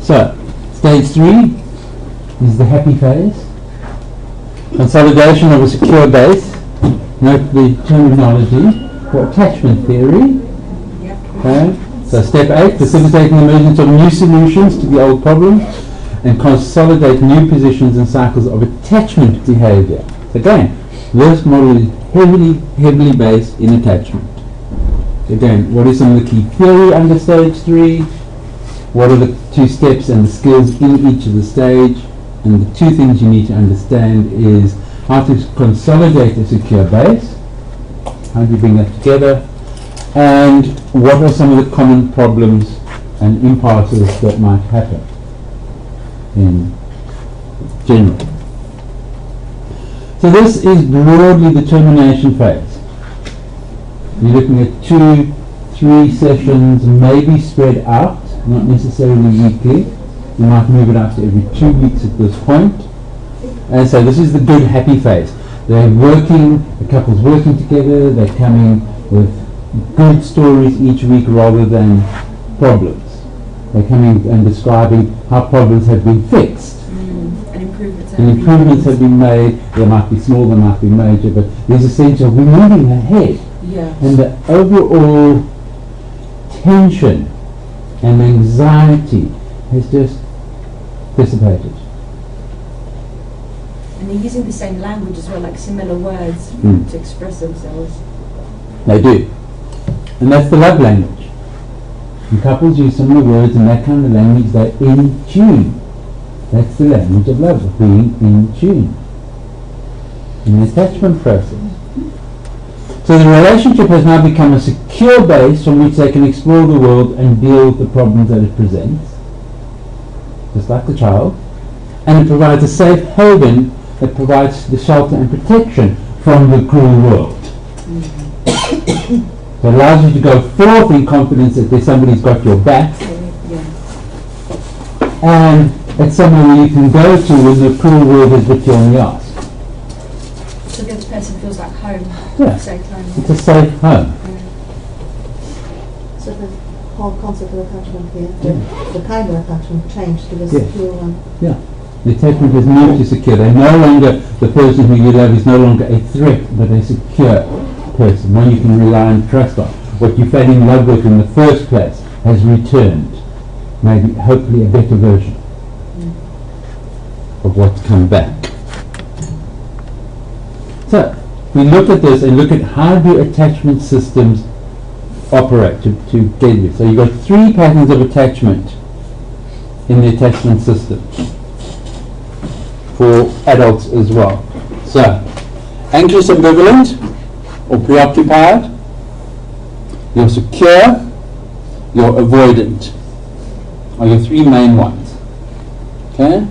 So, stage 3 is the happy phase. Consolidation of a secure base. Note the terminology for attachment theory. Okay. So step 8, facilitating the emergence of new solutions to the old problem and consolidate new positions and cycles of attachment behavior. Again, this model is heavily based in attachment. Again, what is some of the key theory under stage 3? What are the 2 steps and the skills in each of the stage? And the 2 things you need to understand is how to consolidate a secure base. How do you bring that together? And what are some of the common problems and impasses that might happen in general? So this is broadly the termination phase. You're looking at 2-3 sessions, maybe spread out, not necessarily weekly. You might move it out to every 2 weeks at this point. And so this is the good happy phase. They're working, the couple's working together, they're coming with good stories each week rather than problems. They're coming and describing how problems have been fixed. And improvements have been made. They might be small, they might be major, but there's a sense of we're moving ahead. Yeah. And the overall tension and anxiety has just dissipated. And they're using the same language as well, like similar words to express themselves. They do. And that's the love language. And couples use similar words and that kind of language, they're in tune. That's the language of love, of being in tune in the attachment process. So the relationship has now become a secure base from which they can explore the world and deal with the problems that it presents, just like the child. And it provides a safe haven that provides the shelter and protection from the cruel world. So it allows you to go forth in confidence that there's somebody who's got your back. And it's somewhere where you can go to when the cruel world has bit you on the arse. So the other person feels like home. Yeah. Safe home. It's a safe home. So the whole concept of attachment here, the kind of attachment changed to the secure one. Yeah. The attachment has moved to secure. They're no longer, the person who you love is no longer a threat, but a secure person, one you can rely and trust on. What you fell in love with in the first place has returned. Maybe, hopefully, a better version of what's come back. So, we look at this and look at how do attachment systems operate to get with. So you've got 3 patterns of attachment in the attachment system for adults as well. So, anxious, ambivalent, or preoccupied, you're secure, you're avoidant, are your 3 main ones. Okay?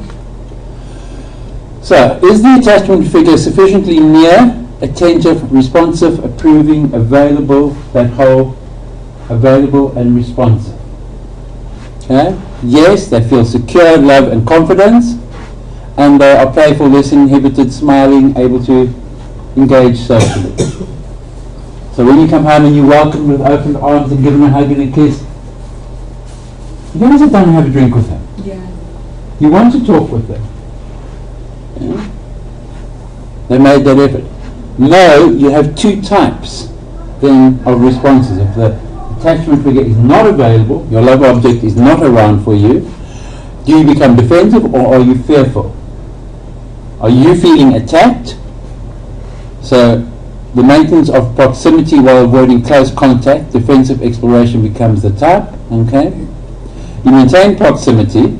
So, is the attachment figure sufficiently near, attentive, responsive, approving, available, that whole available and responsive? Okay? Yes, they feel secure, love and confidence, and they are playful, less inhibited, smiling, able to engage socially. So when you come home and you welcome with open arms and give them a hug and a kiss, you don't sit down and have a drink with them. Yeah. You want to talk with them. Yeah. They made that effort. No, you have 2 types then of responses. If the attachment figure is not available, your love object is not around for you, do you become defensive or are you fearful? Are you feeling attacked? So the maintenance of proximity while avoiding close contact, defensive exploration becomes the type. Okay? You maintain proximity,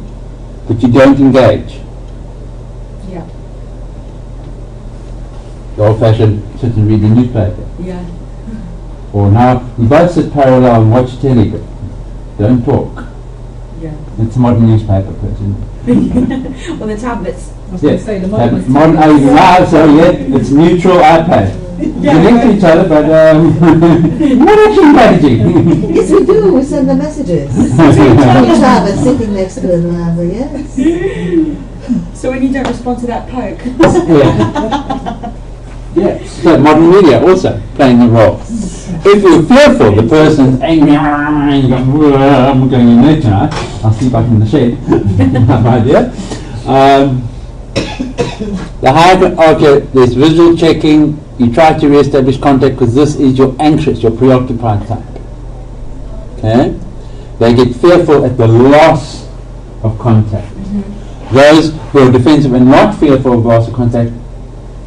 but you don't engage. Yeah. The old-fashioned sit and read the newspaper. Yeah. Or now, you both sit parallel and watch telly, but don't talk. Yeah. It's a modern newspaper person. Well, the tablets. Yes, modern now, so yeah, it's neutral iPad. Yeah, you link to each other, but not actually engaging. Yes, we do. We send the messages. Each other sitting next to another, yes. So when you don't respond to that poke. Yeah. Yeah. So modern media also playing a role. If you're fearful, the person's angry, and you go, I'm going in there tonight, I'll sleep up in the shed. Have an idea. The higher, okay, there's visual checking, you try to re-establish contact because this is your anxious, your preoccupied type. Okay? They get fearful at the loss of contact. Those who are defensive and not fearful of loss of contact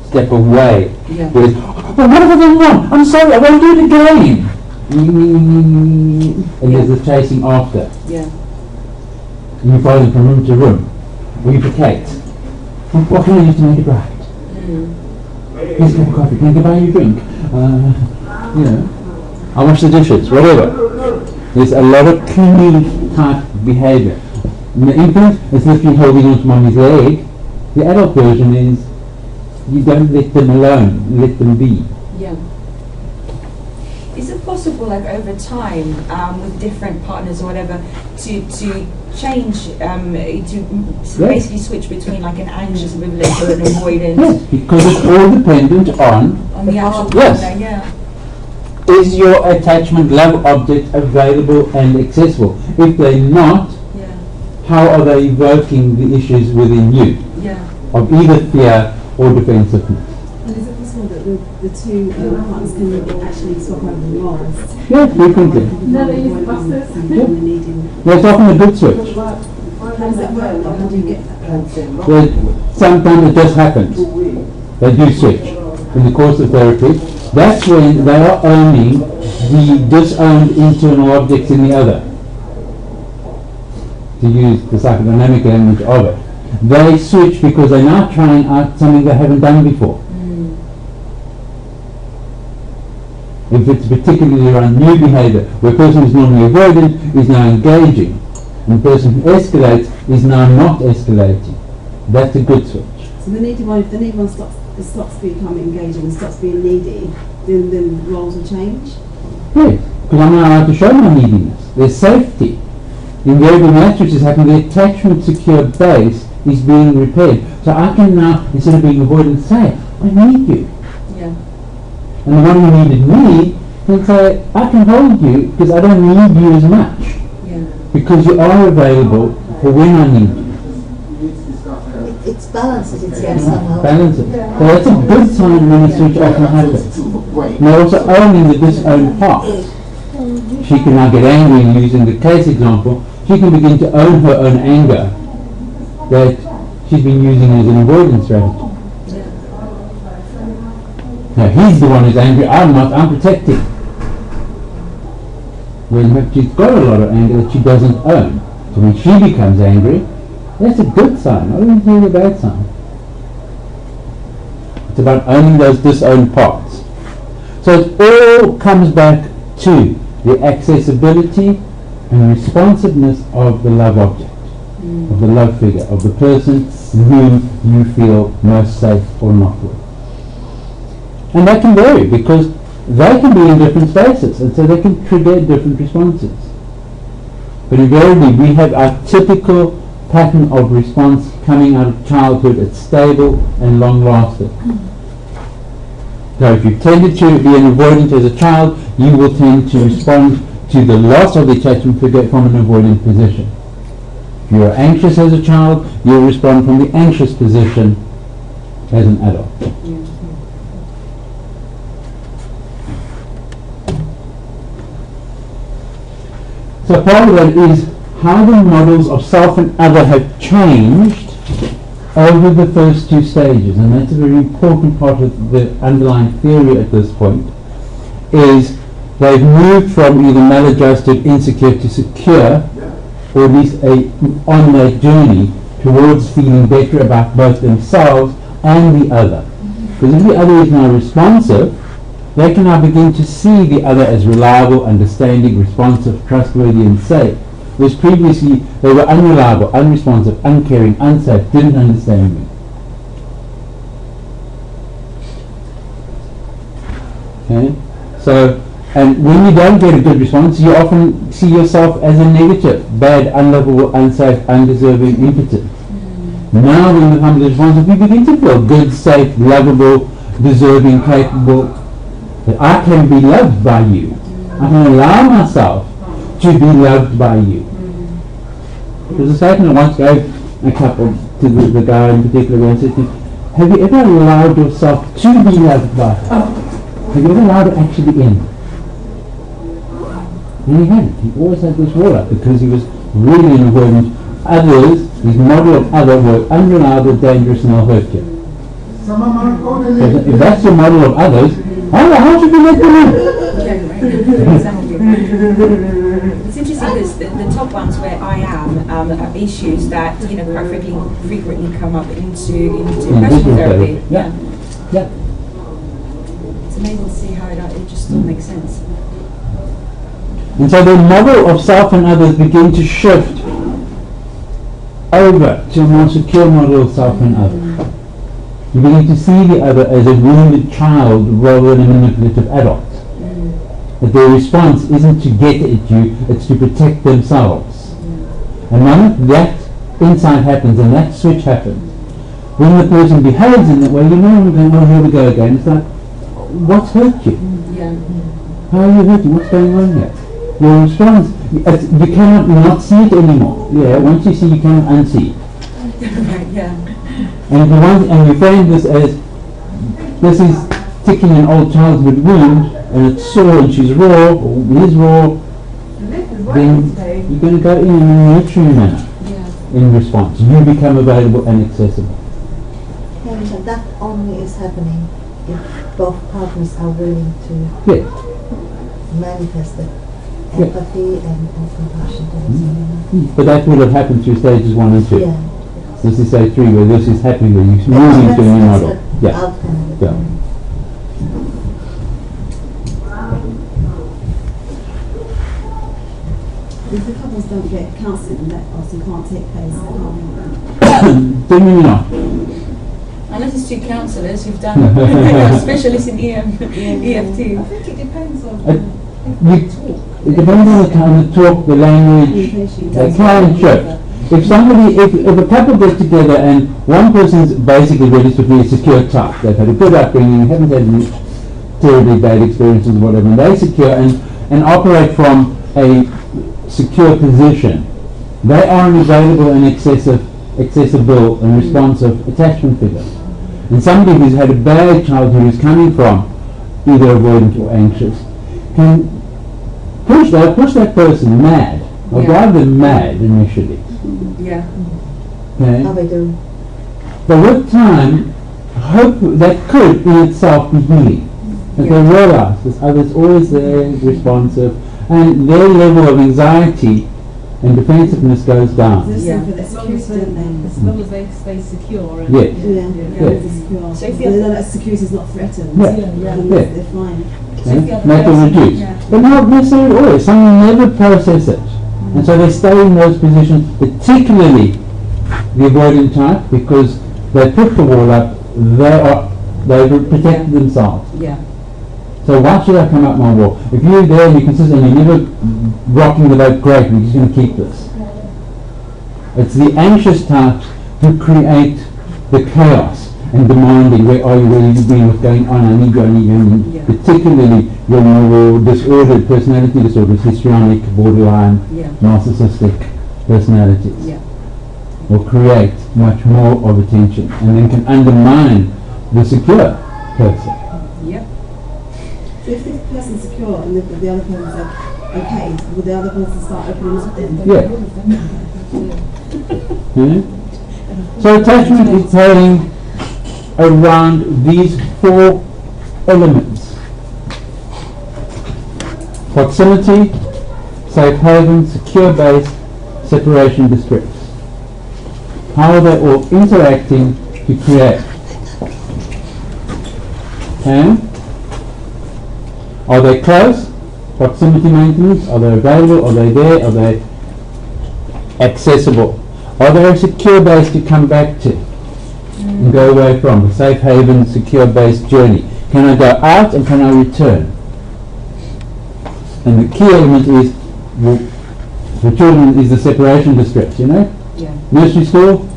step away. Yeah. With, oh, what have I done wrong? I'm sorry, I won't do it again. And there's the chasing after. Yeah. And you follow them from room to room. Replicate. What can I do to make it right? Here's a cup of coffee. Can I buy you a drink? You know, I'll wash the dishes, whatever. There's a lot of clingy type behavior. In the infant, it's literally holding onto mommy's leg. The adult version is you don't let them alone, let them be. Yeah. Is it possible, like over time, with different partners or whatever, to change, to basically switch between like an anxious ambivalent or an avoidant? Yes, because it's all dependent on The actual yes. partner, yeah. Is your attachment love object available and accessible? If they're not, Yeah. how are they evoking the issues within you Yeah. of either fear or defensiveness? And is it possible that the two partners can actually swap over the roles? Yeah, frequently. No, they use buses. There's often a good switch. How does that work? Like, how do you get that? Sometimes it just happens. They do switch in the course of therapy. That's when they are owning the disowned internal objects in the other. To use the psychodynamic language of it. They switch because they're now trying out something they haven't done before. If it's particularly around new behavior, where a person who's normally avoidant is now engaging, and the person who escalates is now not escalating. That's a good switch. So the needy one, if the needy one stops becoming engaging and stops being needy, then roles will change? Yes, because I'm not allowed to show my neediness. There's safety. Invariably, when that switch is happening, the attachment secure base is being repaired. So I can now, instead of being avoidant, say, I need you. Yeah. And the one who needed me can say, I can hold you because I don't need you as much. Yeah. Because you are available for when I need you. It balances itself somehow. Balance it. So that's a good sign when a switch often happens. Now also owning the disowned part. She can now get angry, and using the case example, she can begin to own her own anger that she's been using as an avoidance strategy. Now he's the one who's angry, I'm not, I'm protecting. When she's got a lot of anger that she doesn't own. So when she becomes angry, that's a good sign, not necessarily a bad sign. It's about owning those disowned parts. So it all comes back to the accessibility and responsiveness of the love object, of the love figure, of the person whom you feel most safe or not with. And that can vary because they can be in different spaces, and so they can trigger different responses. But invariably we have our typical pattern of response coming out of childhood. It's stable and long lasting. So if you've tended to be an avoidant as a child, you will tend to respond to the loss of the attachment figure from an avoidant position. If you are anxious as a child, you'll respond from the anxious position as an adult. So part of that is how the models of self and other have changed over the first two stages, and that's a very important part of the underlying theory at this point, is they've moved from either maladjusted, insecure to secure, or at least on their journey towards feeling better about both themselves and the other. Because if the other is now responsive, they can now begin to see the other as reliable, understanding, responsive, trustworthy and safe. Whereas previously they were unreliable, unresponsive, uncaring, unsafe, didn't understand me. Okay? So, and when you don't get a good response, you often see yourself as a negative, bad, unlovable, unsafe, undeserving, impotent. Now when you become responsive, you begin to feel good, safe, lovable, deserving, capable, that I can be loved by you. I can allow myself to be loved by you. There's a statement I once gave a couple, to the guy in particular, where I said to him, have you ever allowed yourself to be loved by her? Have you ever allowed it actually in? And he hadn't. He always had this wall up because he was really in avoidance. Others, his model of other were unreliable, dangerous, and I'll hurt you. So if that's your model of others, how should you let them in? Exactly. It's interesting because the top ones where I am are issues that quite frequently come up into personal therapy. Yeah. It's amazing to see how it just all makes sense. And so the model of self and others begin to shift over to a more secure model of self and others. You begin to see the other as a wounded child rather than a manipulative adult. That their response isn't to get at you, it's to protect themselves. And when that insight happens and that switch happens, when the person behaves in that way, you know, here we go again. It's like, what's hurt you? How are you hurting? What's going on here? Your response, you cannot not see it anymore. Yeah, once you see, you cannot unsee it. And we frame this as, this is ticking an old childhood wound, and it's sore and she's raw, or he's raw, then you're going to go in a nurturing manner in response. You become available and accessible. And that only is happening if both partners are willing to manifest it. Empathy and compassion towards one another. But that would have happened through stages 1 and 2. This is stage 3 where this is happening, where you're moving to a new model. If the couples don't get counselling, that also can't take place. Genuinely not. Unless it's 2 counsellors who've done specialists in EFT. I think it depends on it depends on the kind of talk, the language, the clientship. If a couple gets together and one person's basically ready to be a secure type, they've had a good upbringing, haven't had any terribly bad experiences or whatever, and they secure and operate from a secure position, they are an available and accessible and responsive attachment figure. And somebody who's had a bad childhood, who's coming from either avoidant or anxious, can push that person mad, or drive them mad initially. Okay? How they do. But with time, hope that could in itself be healing. As they realize this other's always there, responsive, and their level of anxiety and defensiveness goes down. As long as they stay secure. And So if they know that security is not threatened, they're fine. Make it reduce. But not necessarily always. Some never process it. And so they stay in those positions, particularly the avoidant type, because they put the wall up, they've protected themselves. So why should I come up my wall? If you're there and you're consistent and you're never rocking the boat, great, we're just going to keep this. It's the anxious types who create the chaos and demanding, where are you, where have you been, what's going on, I need you. Particularly your more disordered personality disorders, histrionic, borderline, narcissistic personalities will create much more of attention and then can undermine the secure person. So if this person's secure and the other person's like, okay, will the other person start opening up then? So attachment is playing around these 4 elements: proximity, safe haven, secure base, separation, distress. How are they all interacting to create? Are they close? Proximity maintenance. Are they available? Are they there? Are they accessible? Are they a secure base to come back to and go away from? A safe haven, secure base journey. Can I go out and can I return? And the key element is, for children, is the separation distress, Nursery school.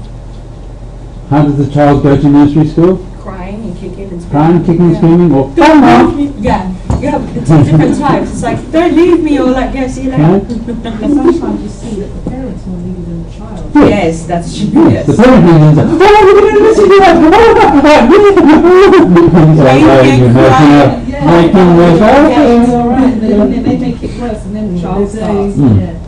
How does the child go to nursery school? Crying and kick in and scream. Crying, kicking, and Yeah. screaming, or Don't leave me. Yeah, you have the two different types. It's like, don't leave me, or like, yeah, see you later. Yeah. Sometimes you see that the parents are more needy than the child. Yes, that's true. Yes. The parent reasons are, oh, we're going to listen to that. Making this It's all right, and then they make it worse, and then the child starts.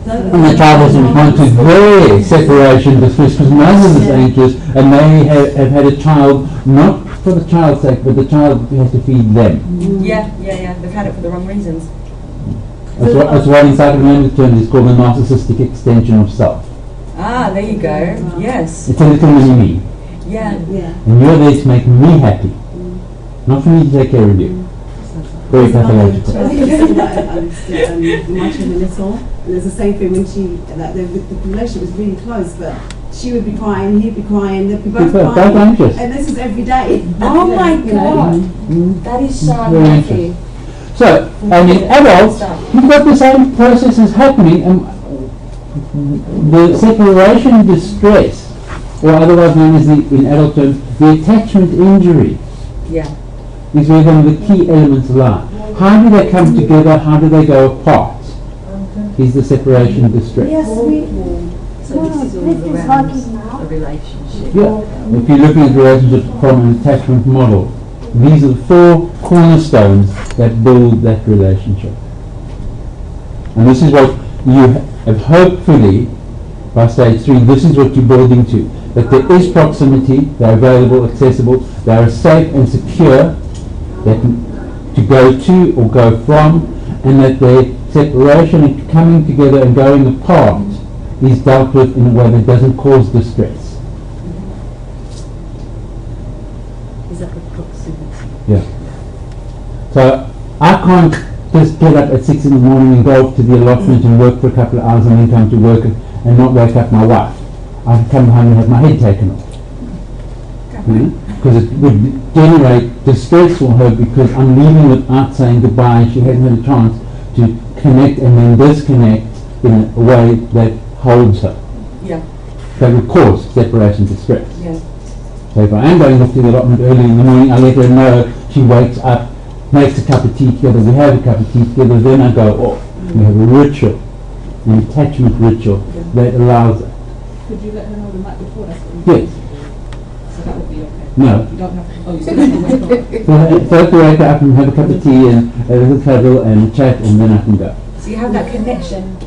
And the child doesn't respond to their separation distress because mother is anxious, and they have had a child not for the child's sake, but the child has to feed them. Yeah. They've had it for the wrong reasons. That's what in psychoanalytic terms is called the narcissistic extension of self. Ah, there you go. Yes. It's a little mini me, Yeah. and you're there to make me happy, not for me to take care of you. Very pathological. My children little, and there's the same thing when she, like the relationship was really close, but she would be crying, he'd be crying, they'd be both Both crying, anxious. and this is every day. Oh my You know? God. That is so Very unhealthy. So, and in adults, you've got the same processes happening, and the separation distress, or otherwise known as in adult terms, the attachment injury, Yeah. is where one of the key elements lie. How do they come together? How do they go apart? Is the separation distress. Yes, So this is all around a relationship. Yeah. If you're looking at relationships from an attachment model, these are the four cornerstones that build that relationship. And this is what you have hopefully, by stage 3, this is what you're building to. That there is proximity, they're available, accessible, they are safe and secure, to go to or go from, and that their separation and coming together and going apart is dealt with in a way that doesn't cause distress. Is that the proximity? Yeah. So I can't just get up at 6 in the morning and go off to the allotment and work for a couple of hours and then come to work and not wake up my wife. I can come home and have my head taken off. Because it would generate distress for her because I'm leaving without saying goodbye and she hasn't had a chance to connect and then disconnect in a way that holds her. Yeah. That would cause separation distress. Yeah. So if I am going off to the allotment early in the morning, I let her know, she wakes up, makes a cup of tea together, we have a cup of tea together, then I go off. We have a ritual, an attachment ritual that allows it. Could you let her know the night before? That's what you Yes. So that would be okay. No. You don't have to. Oh, you still have to wake up. So I have to wake up and have a cup of tea and a little cuddle and chat and then I can go. So you have that connection,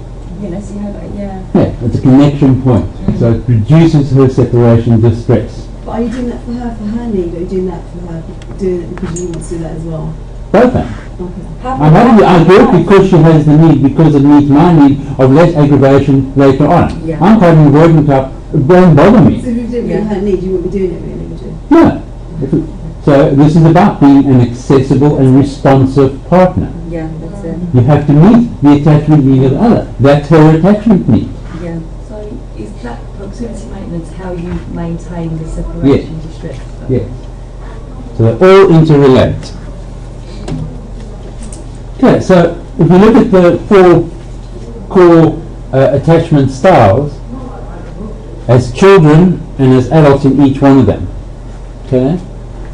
you know, so you have that, yeah. Yeah, it's a connection point. So it reduces her separation distress. But are you doing that for her need, or are you doing that for her, doing it because you want to do that as well? Both things. Okay. I do it because she has the need, because it meets my need of less aggravation later on. Yeah. I'm quite an avoidant type, it won't bother me. So if you didn't meet her need, you wouldn't be doing it really, would you? No. So this is about being an accessible and responsive partner. Yeah, that's it. You have to meet the attachment need of the other. That's her attachment need. Yeah. So is that proximity maintenance how you maintain the separation distress? Yes. So they all interrelate. Okay, so if you look at the 4 core attachment styles, as children and as adults in each one of them. Okay?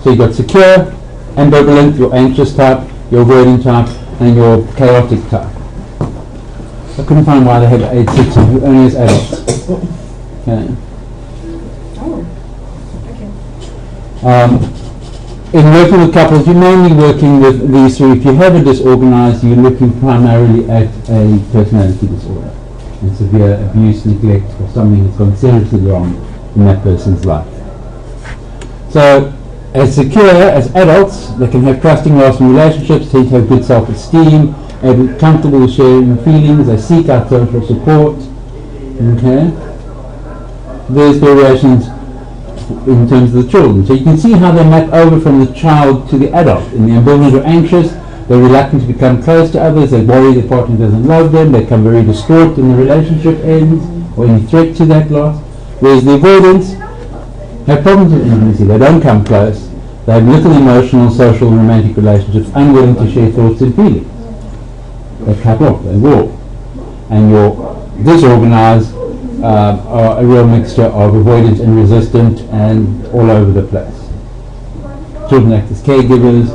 So you've got secure, ambivalent, your anxious type, your avoidant type, and your chaotic type. I couldn't find why they had 8, 6, only as adults. Okay. Oh, okay. In working with couples, you're mainly working with these 3. If you have a disorganized, you're looking primarily at a personality disorder and severe abuse, neglect, or something that's gone seriously wrong in that person's life. So, as secure, as adults, they can have trusting, lasting relationships, tend to have good self-esteem, comfortable with sharing feelings, they seek out social support. Okay? There's variations in terms of the children. So you can see how they map over from the child to the adult. In the ambivalent or anxious, they're reluctant to become close to others, they worry their partner doesn't love them, they become very distraught when the relationship ends, or any threat to that loss. Whereas the avoidants have problems with intimacy, they don't come close, they have little emotional, social, and romantic relationships, unwilling to share thoughts and feelings. They cut off, they walk. And your disorganized are a real mixture of avoidant and resistant and all over the place. children act as caregivers,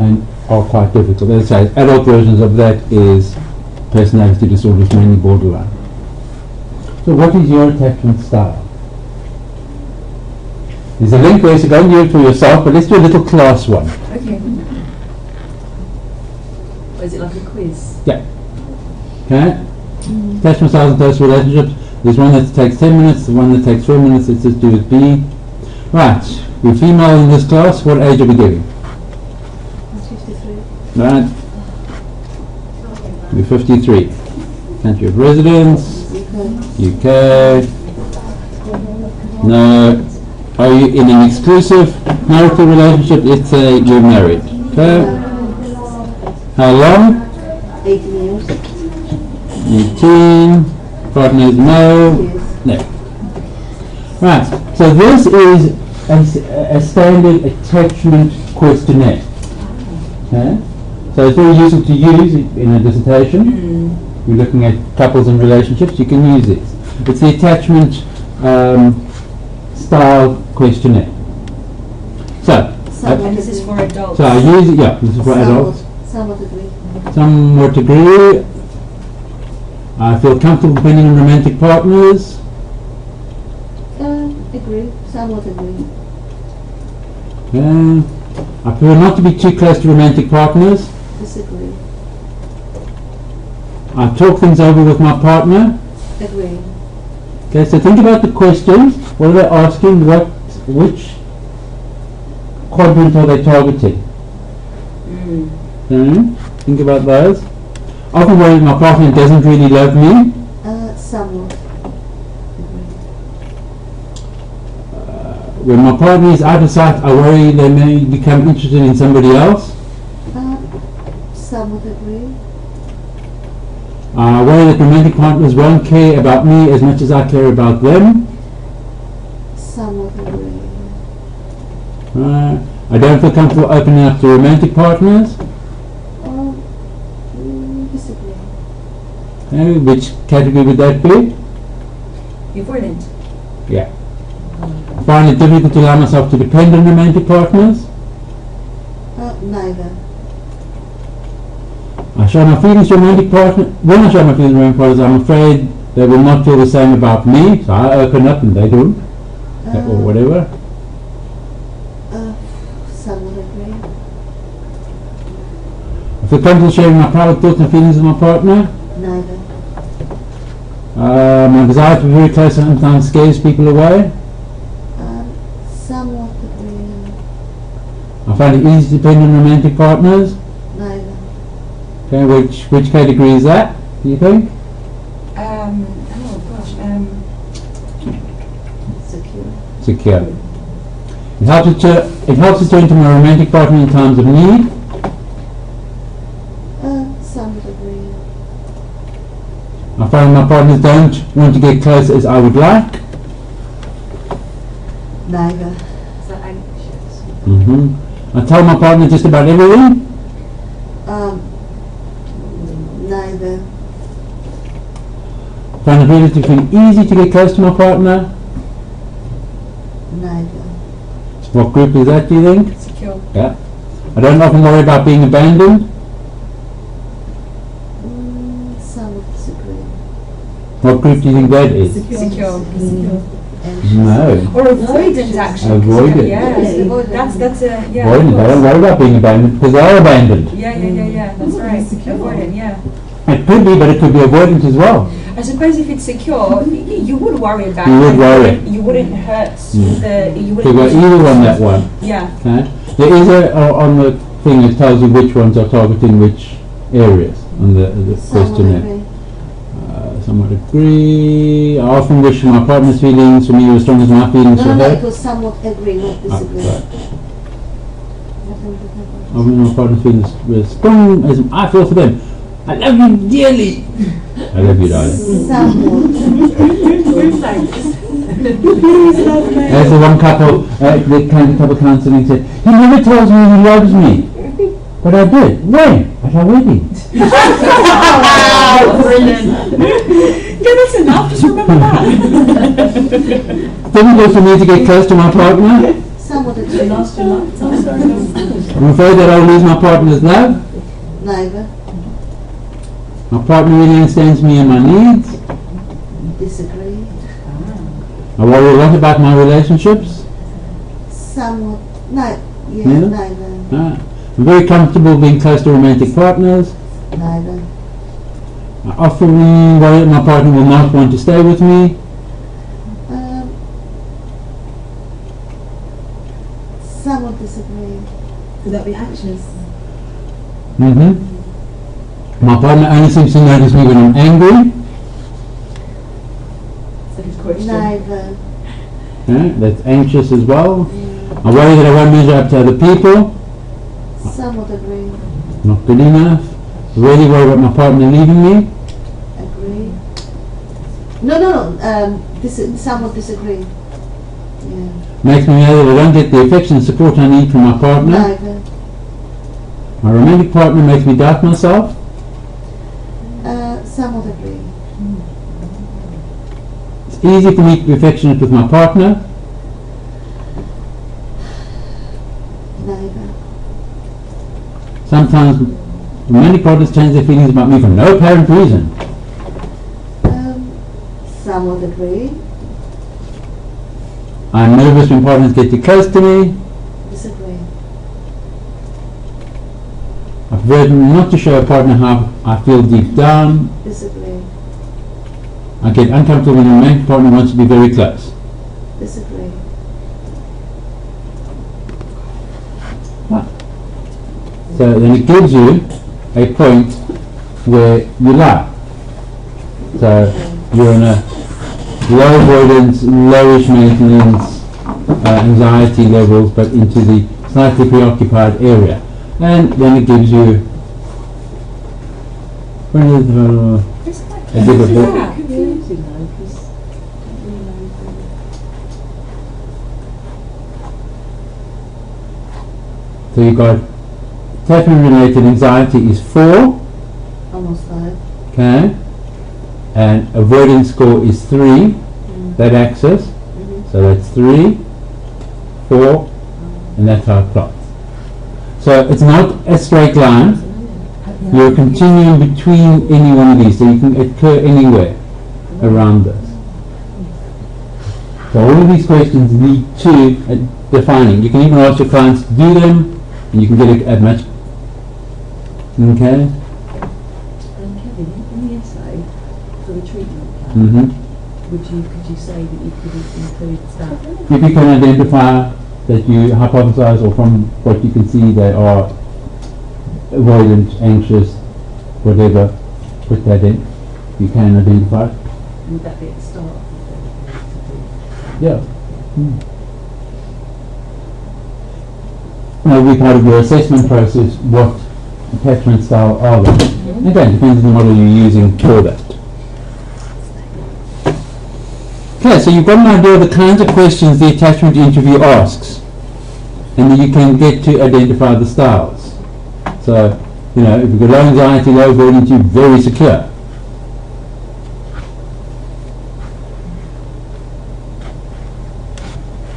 and are quite difficult. As I say, adult versions of that is personality disorders, mainly borderline. So what is your attachment style? There's a link there, so go and do it for yourself, but let's do a little class one. Okay. Or is it like a quiz? Yeah. Okay? Attachment styles and close relationships. There's one that takes 10 minutes, the one that takes 4 minutes. Let's just do with B. Right. We're female in this class. What age are we giving? 53. Right. We're 53. Country of residence? UK. No. Are you in an exclusive marital relationship? Let's say you're married. Okay. How long? 18 years. 18. Partner is no. Yes. No. Right. So this is a standard attachment questionnaire. Okay. So it's very useful to use in a dissertation. You're looking at couples and relationships. You can use this. It's the attachment style questionnaire. So, And this is for adults. so I use it. Yeah, this is for adults. Somewhat agree. Somewhat agree. I feel comfortable depending on romantic partners. Agree. Somewhat agree. I prefer not to be too close to romantic partners. Disagree. I talk things over with my partner. Agree. Okay, so think about the questions. What are they asking? Which quadrant are they targeting? Think about those. Often worry my partner doesn't really love me. Somewhat. Agree. When my partner is out of sight, I worry they may become interested in somebody else. Somewhat agree. I worry that romantic partners won't care about me as much as I care about them. Somewhat agree. I don't feel comfortable opening up to romantic partners. Disagree. Okay, which category would that be? Avoidant. Yeah. Find it difficult to allow myself to depend on romantic partners. Neither. I show my feelings to romantic partner. When I show my feelings to romantic partners, I'm afraid they will not feel the same about me, so I open up and they don't, or whatever. Somewhat agree. I feel comfortable sharing my private thoughts and feelings with my partner. Neither. My desire to be very close sometimes scares people away. Somewhat agree. I find it easy to depend on romantic partners. Neither. Okay, which category is that, do you think? Oh gosh. Secure. Secure. It helps to turn to my romantic partner in times of need. Somewhat agree. I find my partners don't want to get close as I would like. Neither. So anxious. I tell my partner just about everything. Neither. Find it relatively easy to get close to my partner. Neither. What group is that, do you think? Secure. Yeah. I don't often worry about being abandoned. Somewhat disagree. What group do you think that is? Secure. No. Or avoidant, actually. Avoidant. Yeah. Yes, That's a yeah. Avoidant. of They don't course. worry about being abandoned because they are abandoned. Yeah. That's right. Avoidant. Yeah. It could be, but it could be avoidant as well. I suppose if it's secure, you would worry about You would it. worry. You wouldn't hurt the. You So wouldn't. you've got either on that one. Yeah. Okay. There is on the thing that tells you which ones are targeting which areas on the Somewhat questionnaire. agree. Somewhat agree. I often wish my partner's feelings for me were as strong as my feelings for No, it her. was somewhat agree, not disagree. Right. Often my partner's feelings were as strong as I feel for them. I love you dearly. I love you, darling. Somewhat. There's the one couple, the kind of couple counselling said, he never tells me he loves me. But I did. When? At our wedding. Brilliant. Yeah, that's enough. Just remember that. Difficult for me to get close to my partner. Somewhat agree. to last your lifetime. I'm afraid that I'll lose my partner's love. Neither. My partner really understands me and my needs. Disagree. I worry a lot about my relationships. Somewhat. No. Yeah, Neither? neither. I'm very comfortable being close to romantic partners. Neither. I often worry that my partner will not want to stay with me. Somewhat disagree. Would that be anxious? My partner only seems to notice me when I'm angry. That's a good question. Neither. That's anxious as well. I worry that I won't measure up to other people. Somewhat agree. Not good enough. I really worry about my partner leaving me. Agree. No. Somewhat disagree. Yeah. Makes me know that I don't get the affection and support I need from my partner. Neither. My romantic partner makes me doubt myself. Somewhat agree. It's easy for me to be affectionate with my partner. Neither. Sometimes romantic partners change their feelings about me for no apparent reason. Somewhat agree. I'm nervous when partners get too close to me. Disagree. I prefer not to show a partner how I feel deep down. Disagree. I get uncomfortable when a romantic partner wants to be very close. Disagree. So then it gives you a point where you lie. So you're in a low avoidance, lowish maintenance, anxiety levels, but into the slightly preoccupied area. And then it gives you a different Yeah. Confusing though, because So you've got attachment related anxiety is 4, Almost 5. okay, and avoidance score is 3, that axis, so that's 3, 4, and that's how it plots. So it's not a straight line, you're a continuum between any one of these, so you can occur anywhere around this. So all of these questions lead to defining. You can even ask your clients to do them, and you can get a much, okay? Kevin, in the essay for the treatment plan, could you say that you could include stuff? If you can identify that you hypothesize, or from what you can see they are avoidant, anxious, whatever, put that in. You can identify it. Would that be at the start? Yeah. That will be part of your assessment process, what attachment style are they. Again, depends on the model you're using for that. Okay, so you've got an idea of the kinds of questions the attachment interview asks, and then you can get to identify the styles. So, if you've got low anxiety, low avoidance, you're very secure.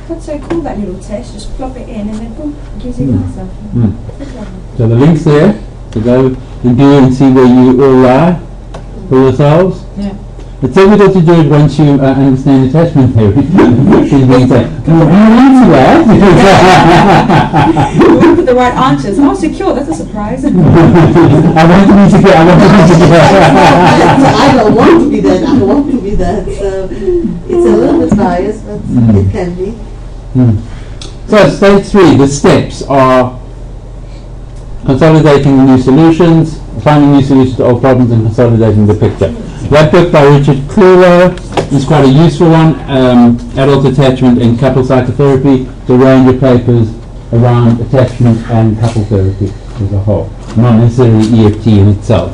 That's so cool, that little test. Just plop it in and then boom, gives you an answer. So the link's there, so go and do and see where you all lie for yourselves. Yeah. It's difficult to do it once you understand attachment theory. So you can say, well, how into that? We put the right answers. Oh, secure, that's a surprise. I want to be secure, I want to be secure. I don't want to be that. I want to be that. So it's a little bit biased, but it can be. So stage 3, the steps are consolidating new solutions, finding new solutions to old problems, and consolidating the picture. That book by Richard Kluwer is quite a useful one, Adult Attachment and Couple Psychotherapy. It's a range of papers around attachment and couple therapy as a whole. Not necessarily EFT in itself,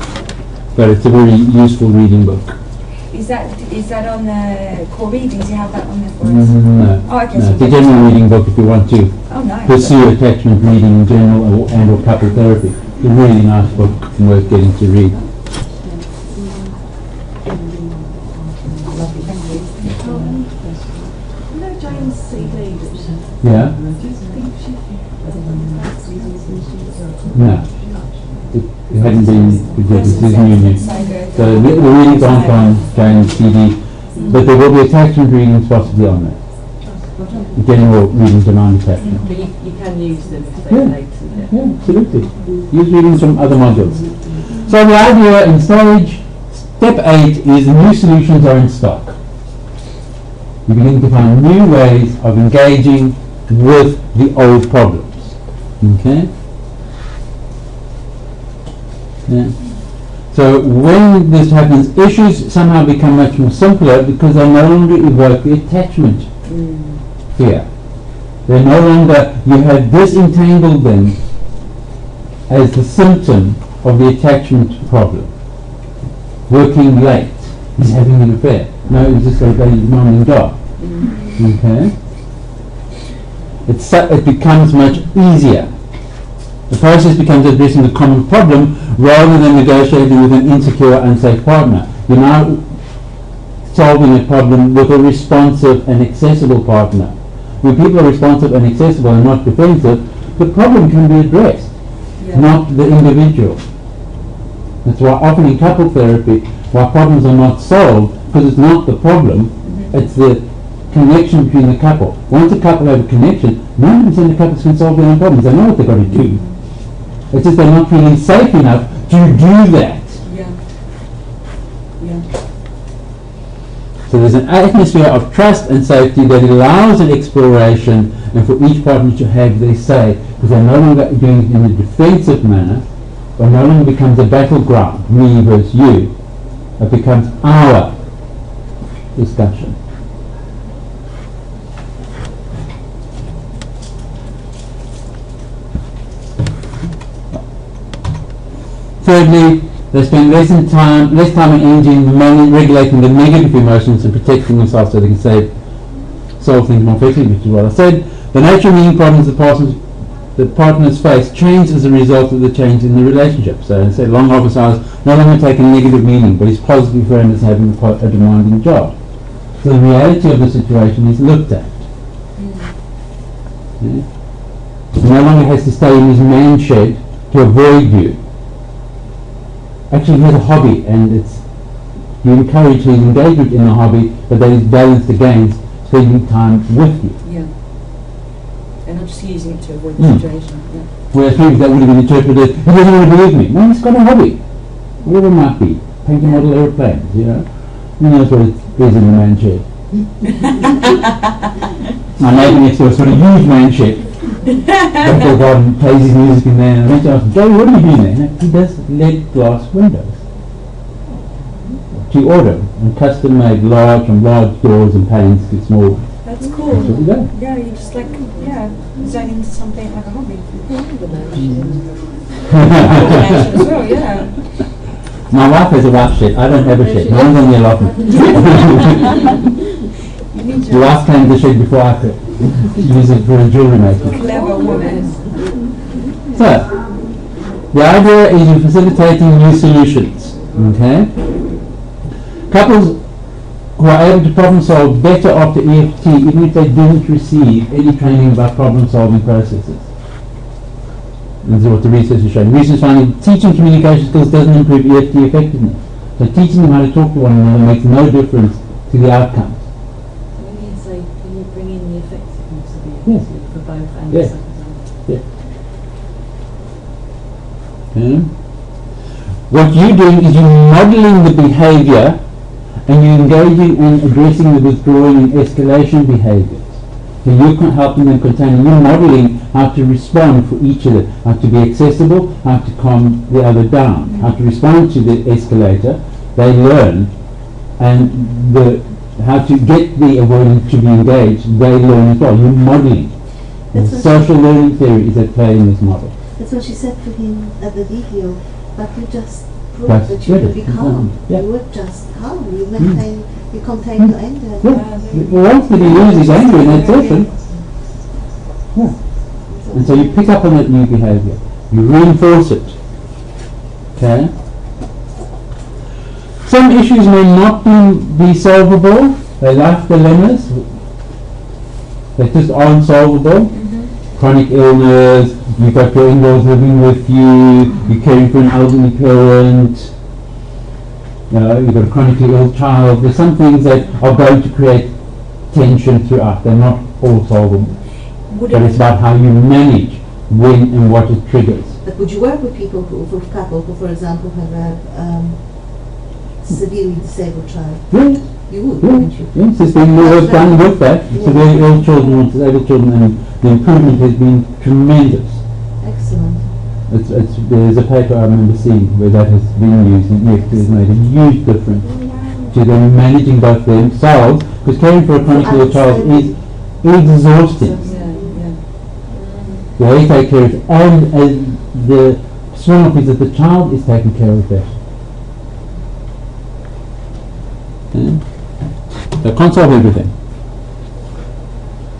but it's a very useful reading book. Is that on the core readings? You have that on there for us? No, Oh, okay. no, So it's a general reading book if you want to oh, nice. pursue attachment reading in general or couple therapy. It's a really nice book and worth getting to read. No, Jane's CD. Yeah? Do you think she... No. It hadn't been because this is new. So the readings aren't on Jane's CD, but there will be attachment readings possibly on that. General readings demand attachment. But you can use them if they're later. Yeah, absolutely. Use readings from other modules. So the idea in step 8 is new solutions are in stock. You begin to find new ways of engaging with the old problems. Okay? Yeah. So when this happens, issues somehow become much more simpler because they no longer evoke the attachment fear. They no longer, you have disentangled them as the symptom of the attachment problem. Working late, he's having an affair. No, he's just got a very demanding job. Okay? It becomes much easier. The process becomes addressing the common problem rather than negotiating with an insecure, unsafe partner. You're now solving a problem with a responsive and accessible partner. When people are responsive and accessible and not defensive, the problem can be addressed, not the individual. That's why often in couple therapy, why problems are not solved, because it's not the problem, it's the connection between the couple. Once a couple have a connection, 90% of couples can solve their own problems. They know what they've got to do. It's just they're not feeling safe enough to do that. So there's an atmosphere of trust and safety that allows an exploration and for each partner to have their say, because they're no longer doing it in a defensive manner, or no longer becomes a battleground, me versus you. It becomes our discussion. Thirdly, they spend less time and energy in regulating the negative emotions and protecting themselves so they can solve things more effectively, which is what I said. The nature of meaning problems the partners face change as a result of the change in the relationship. So I said long office hours no longer take a negative meaning, but it's positive for him as having a demanding job. So the reality of the situation is looked at. He no longer has to stay in his man shed to avoid you. Actually, he has a hobby, and you encourage his engagement in the hobby, but that is balanced against spending time with you. Yeah. And not just using it to avoid the situation. Yeah. Whereas maybe that would have been interpreted, he doesn't want to be with me. No, he's got a hobby. Whatever it might be. Painting model aeroplanes, you know. Who knows what it is in a man shed. My neighbour next door has got a huge man shed. Dr. Garden plays his music in there, and I went to ask him, Joe, what are you doing there? He does lead glass windows. To order, and custom made from large doors and panes to small. That's cool. That's what we do. Yeah, you just zone into something like a hobby. As well, yeah. My wife has a wife shed. I don't have a shed. Mine's on the allotment. The wife came to the shed before I could. Use it for a jewellery making. Clever woman. So, the idea is in facilitating new solutions. Okay? Couples who are able to problem solve better after EFT, even if they didn't receive any training about problem solving processes. This is what the research is showing. Research is finding teaching communication skills doesn't improve EFT effectiveness. So teaching them how to talk to one another makes no difference to the outcomes. Can you bring in the effectiveness of EFT for both and Yes. the Okay. What you're doing is you're modelling the behaviour and you're engaging in addressing the withdrawing and escalation behaviours. So you're helping them contain, you're modelling how to respond for each of them, how to be accessible, how to calm the other down, how to respond to the escalator. They learn, and how to get the avoidance to be engaged, they learn as well. You're modelling. Social learning theory is at play in this model. That's what she said to him at the video, but you just prove That's that you will be good. calm. Yeah. You would just calm. You maintain, you contain your anger. Well, once he loses anger in that session, and so you pick up on that new behaviour, you reinforce it. Okay? Some issues may not be solvable, they're life dilemmas. that just aren't solvable. Chronic illness, you've got your in-laws living with you, you're caring for an elderly parent, you've got a chronically ill child. There's some things that are going to create tension throughout. They're not all solvable. But it's about how you manage when and what it triggers. But would you work with people for couples who, for example, have a severely disabled child? Yes. You would, wouldn't you? Yes, there's been work done with that. Severely ill children and disabled children, and the improvement has been tremendous. Excellent. There's a paper I remember seeing where that has been used, and EFT has made a huge difference to them managing both themselves, because caring for a chronically ill child is exhausting. They take care of it, and the strong off is that the child is taking care of that. They can't solve everything.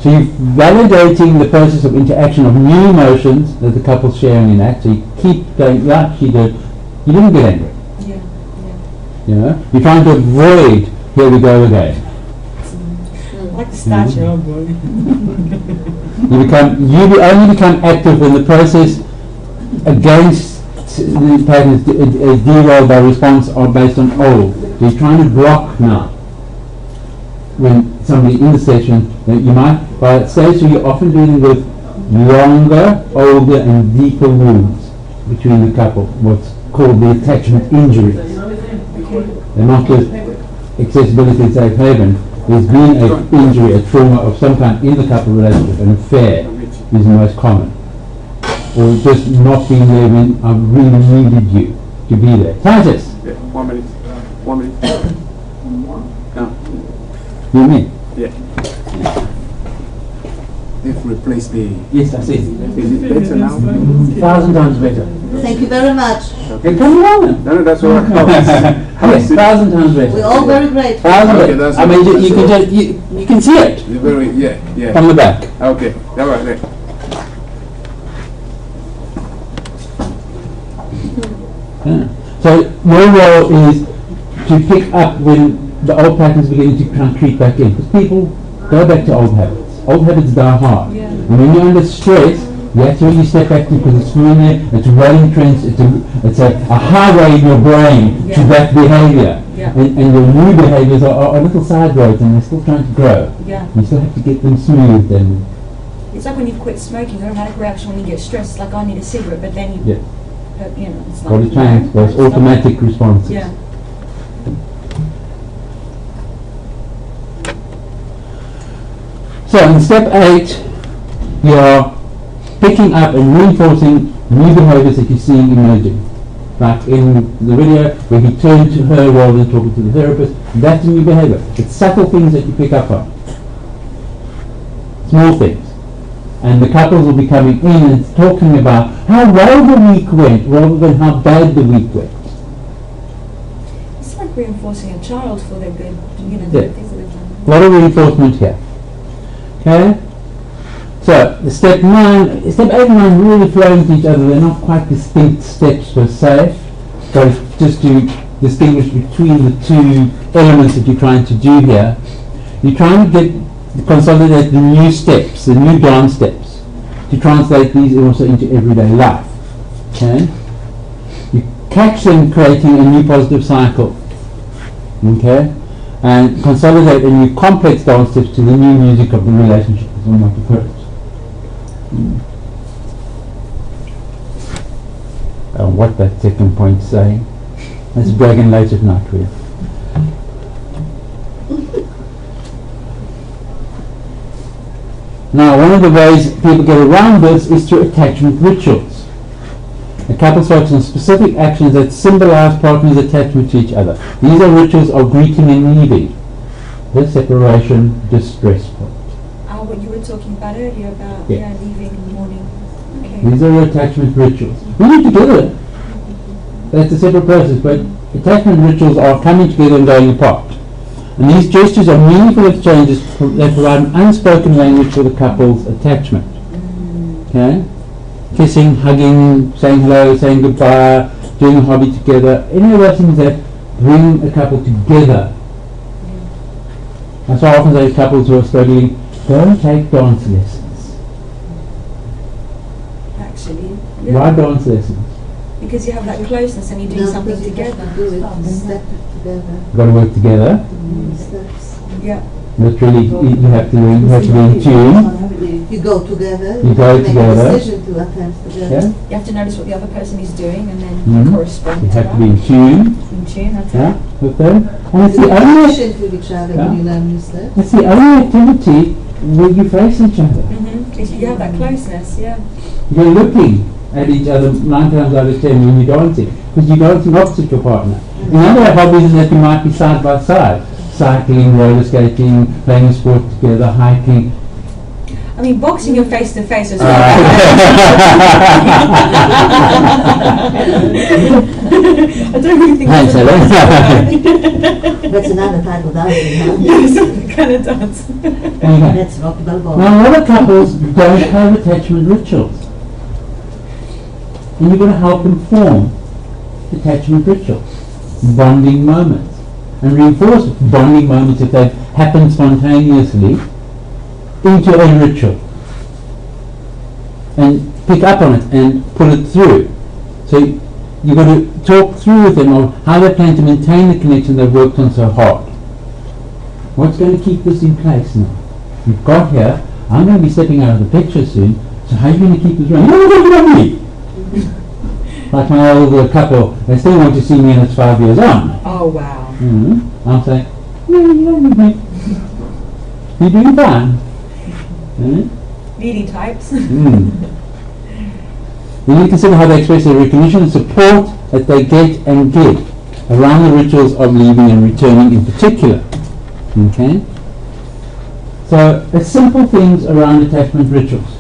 So you're validating the process of interaction of new emotions that the couple's sharing in that. So you keep going, yeah, she did. You didn't get angry. You know, you're trying to avoid, here we go again. Like the statue, oh boy. You only become active when the process against the pattern is derailed by response or based on old. So you're trying to block now. When somebody in the session, you might, by that stage, so you're often dealing with longer, older and deeper wounds between the couple, what's called the attachment injuries. They're not just accessibility and safe haven. There's been an injury, a trauma of some kind in the couple relationship. An affair is the most common. Or just not being there when I really needed you to be there. Scientists! Yeah, 1 minute. 1 minute. No. You mean? Yeah. They've replaced the... Yes, I see. Is it better now? 1,000 times better. Thank you very much. Okay, come along. No, that's all right. Yes, 1,000 times better. We're all very grateful. 1,000 Okay, better. that's I mean, all right, you can just, you can see it Very, yeah. from the back. Okay, all right then. Yeah. So your role is to pick up when the old patterns begin to kind of creep back in. Because people go back to old habits. Old habits die hard. Yeah. And when you're under stress, that's where you step back to, because it's familiar, it's well entrenched, it's a highway in your brain to that behavior. Yeah. And your new behaviors are little side roads, and they're still trying to grow. Yeah. You still have to get them smoothed. And It's like when you quit smoking, the automatic reaction when you get stressed, it's like I need a cigarette, but then you, it's like... body change, those automatic responses. Yeah. So in step 8, you're picking up and reinforcing new behaviors that you're seeing emerging. Like in the video where he turned to her rather than talking to the therapist, that's a new behavior. It's subtle things that you pick up on. Small things. And the couples will be coming in and talking about how well the week went rather than how bad the week went. It's like reinforcing a child for their good, Yeah. the things that they've done. A lot of reinforcement here. Okay? So, the step 8 and 9 really flow into each other. They're not quite distinct steps per se, but it's just to distinguish between the two elements that you're trying to do here. You're trying to consolidate the new steps, the new dance steps, to translate these also into everyday life. Okay? You catch them creating a new positive cycle. Okay? And consolidate a new complex dance steps to the new music of the relationship, as one might put it. What that second point's saying. Let's dragon late at night for you. Now, one of the ways people get around this is through attachment rituals. The couples focus on specific actions that symbolize partners' attachment to each other. These are rituals of greeting and leaving. The separation distress point. What you were talking about earlier about leaving in the morning. Okay. These are attachment rituals. We need together. That's a separate process, but attachment rituals are coming together and going apart. And these gestures are meaningful exchanges that provide an unspoken language for the couple's attachment. Okay? Kissing, hugging, saying hello, saying goodbye, doing a hobby together, any of those things that bring a couple together. And so often those couples who are struggling Go and take dance lessons. Actually, Why dance lessons? because you have that closeness and you're doing something together. Do it step together. Got to work together. Steps. Yeah. Literally, you have to be in tune. Haven't you? You go together. You go make together. a decision to attend together. Yeah? You have to notice what the other person is doing and then Mhm. correspond You to have that. to be in tune. In tune, that's Yeah? it. With them. And it's You the be only patient with each other when you learn new steps. it's the only activity where you face each other. You have that closeness, yeah. You're looking at each other 9 times out of 10 when you're dancing, because you're dancing opposite your partner. In other hobbies that you might be side by side, cycling, roller skating, playing a sport together, hiking. I mean, boxing you're face to face as well. I don't really think Thanks, that's Helen. That's another type of dancing, huh? yes, kind of dance. Okay. That's rock balboa. Now, a lot of couples don't have attachment rituals. And you're going to help them form attachment rituals, bonding moments, and reinforce bonding moments if they've happened spontaneously into a ritual. And pick up on it and pull it through. So you've got to talk through with them of how they plan to maintain the connection they've worked on so hard. What's going to keep this in place now? You've got here, I'm going to be stepping out of the picture soon, so how are you going to keep this running? You love me! Like my older couple, they still want to see me and it's 5 years on. Oh, wow. I'm saying, no, you don't need me. You're doing fine. Needy types. You need to consider how they express their recognition and support that they get and give around the rituals of leaving and returning in particular. Okay? So, simple things around attachment rituals.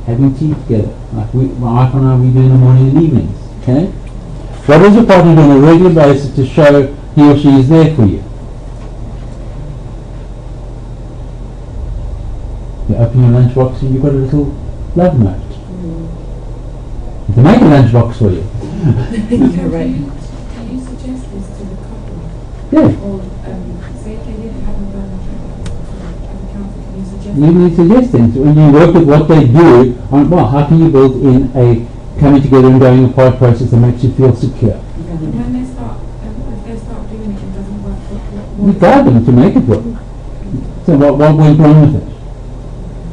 Having tea together, like my wife and I, we do in the morning and evenings. Okay? What does your partner do on a regular basis to show he or she is there for you? You open your lunchbox and you've got a little love note. You can make a lunchbox for you. Yeah, right. Can you suggest this to the couple? Yeah. Or say if they haven't done counselling, can you suggest You need suggestions. When you work with what they do, on, well, how can you build in a coming together and going apart process that makes you feel secure? And when they start, if they start doing it and it doesn't work, You guide them to make it work. So what went wrong with it?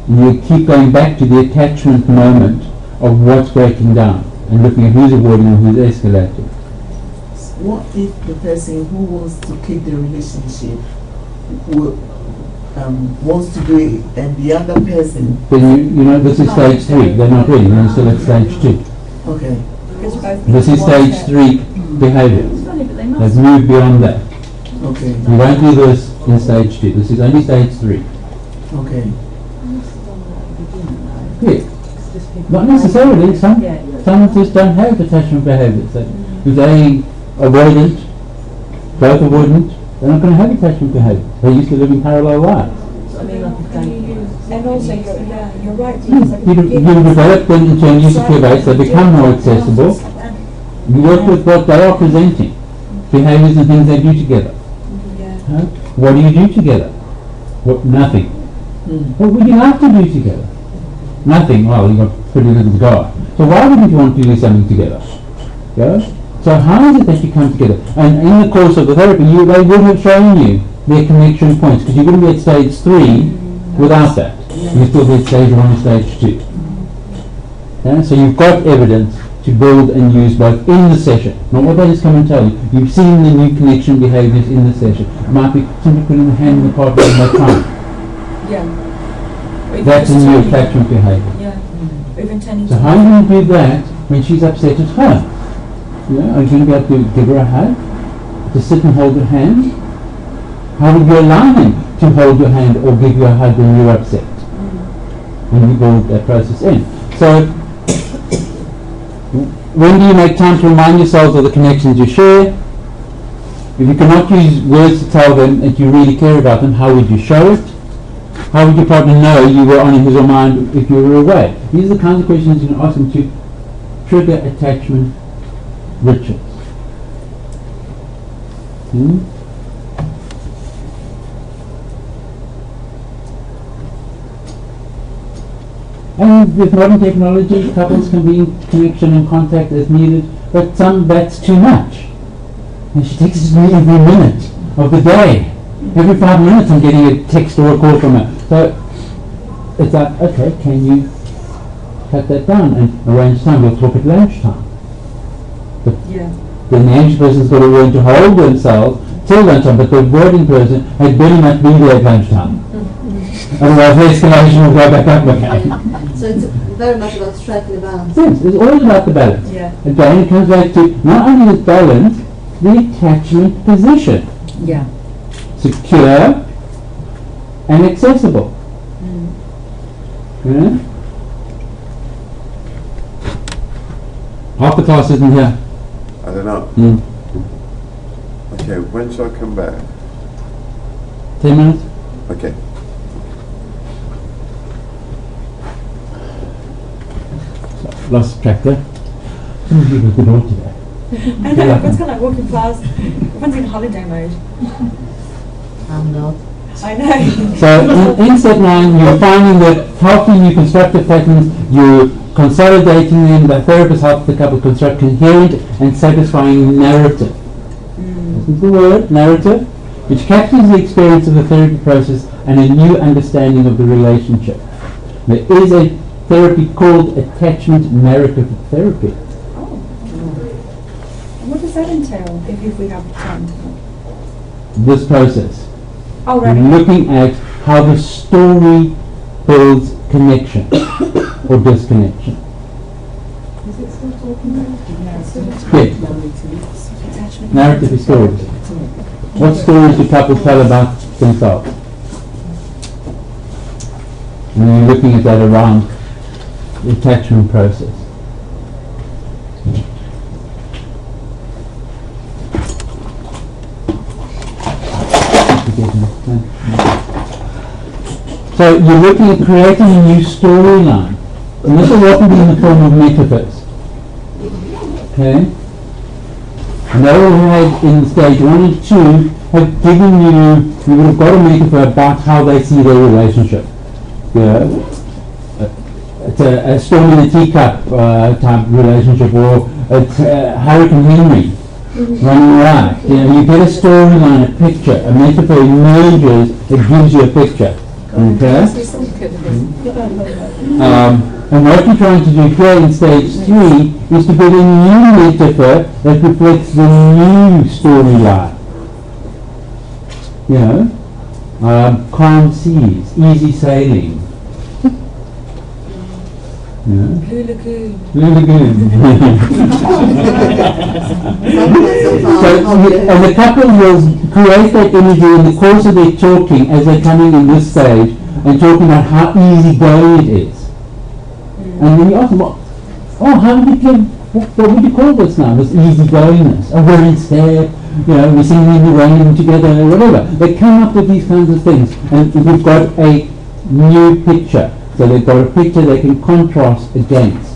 And you keep going back to the attachment moment of what's breaking down and looking at who's avoiding and who's escalating. What if the person who wants to keep the relationship wants to do it and the other person... Then you know, this is stage 3. They're not ready. They're still at stage 2. Okay. Because both This is people want stage it. 3 behaviour. They've moved beyond that. Okay. You won't do this in stage 2. This is only stage 3. Okay. Yeah. Not necessarily. Some just don't have attachment behaviours. If they avoidant, both avoidant, they're not going to have attachment behaviours. They're used to living parallel lives. And also, you're right. because at the You beginning- develop them into a new secure base. They become more accessible. You work with what they are presenting, behaviours and things they do together. Yeah. Huh? What do you do together? What? Nothing. What would you like to do together? Nothing. Well, you've got pretty little to go on. So why wouldn't you want to do something together? Yeah? So how is it that you come together? And in the course of the therapy, they would have shown you their connection points, because you wouldn't be at stage 3 without that. You'd still be at stage 1 and stage 2. Yeah? So you've got evidence to build and use both in the session, not what they just come and tell you. You've seen the new connection behaviours in the session. It might be simply putting the hand in the partner in that time. Yeah. Or even That's a just new turning- attachment behaviour. Yeah. Or even turning So to how are you going to do that when she's upset at home? Yeah, are you going to be able to give her a hug? To sit and hold her hand? How would you allow him to hold your hand or give you a hug when you're upset? When you build that process in. So, when do you make time to remind yourselves of the connections you share? If you cannot use words to tell them that you really care about them, how would you show it? How would your partner know you were on his or mind if you were away? These are the kinds of questions you can ask them to trigger attachment rituals. And with modern technology, couples can be in connection and contact as needed, but that's too much. And she texts me every minute of the day. Every 5 minutes I'm getting a text or a call from her. So it's like, okay, can you cut that down and arrange time? We'll talk at lunchtime. Yeah. Then the anxious person's got to learn to hold themselves till lunchtime, but the avoiding person had very much been there at lunchtime. Otherwise the escalation will go back up again. So it's very much about striking a balance. Yes, it's all about the balance. Yeah. Again, it comes back to not only the balance, the attachment position. Yeah. Secure and accessible. Yeah? Half the class isn't here. I don't know. Okay, when shall I come back? 10 minutes? Okay. Lost track there. Some of you have good all today. I know, everyone's kind of like walking past. Everyone's in holiday mode. I'm not. I know. So in step 9, you're finding that helping you construct patterns, you're consolidating them, the therapist helps the couple construct coherent and satisfying narrative. This is the word, narrative, which captures the experience of the therapy process and a new understanding of the relationship. There is a therapy called attachment narrative therapy. Oh. And what does that entail, if we have time? This process. Oh, right. Looking at how the story builds connection or disconnection. Is it still talking about? Yeah. Narrative is stories. What stories do couples tell about themselves? And then you're looking at that around the attachment process. So you're looking at creating a new storyline. And this will often be in the form of metaphors. Okay? And they all had in stage 1 and 2 have given you would have got a metaphor about how they see their relationship. Yeah? It's a storm in a teacup type relationship, or it's Hurricane Henry running right. You get a storyline, a picture, a metaphor emerges that gives you a picture. Okay? And what you're trying to do here in stage 3 is to build a new metaphor that reflects the new storyline. You know, calm seas, easy sailing. Blue Lagoon. Blue Lagoon. And the couple will create that imagery in the course of their talking as they're coming in this stage and talking about how easygoing it is. And then you ask them, how would you what would you call this now, this easygoingness? Oh, we're in step, we're singing in the rain together, or whatever. They come up with these kinds of things, and we've got a new picture. So they've got a picture they can contrast against.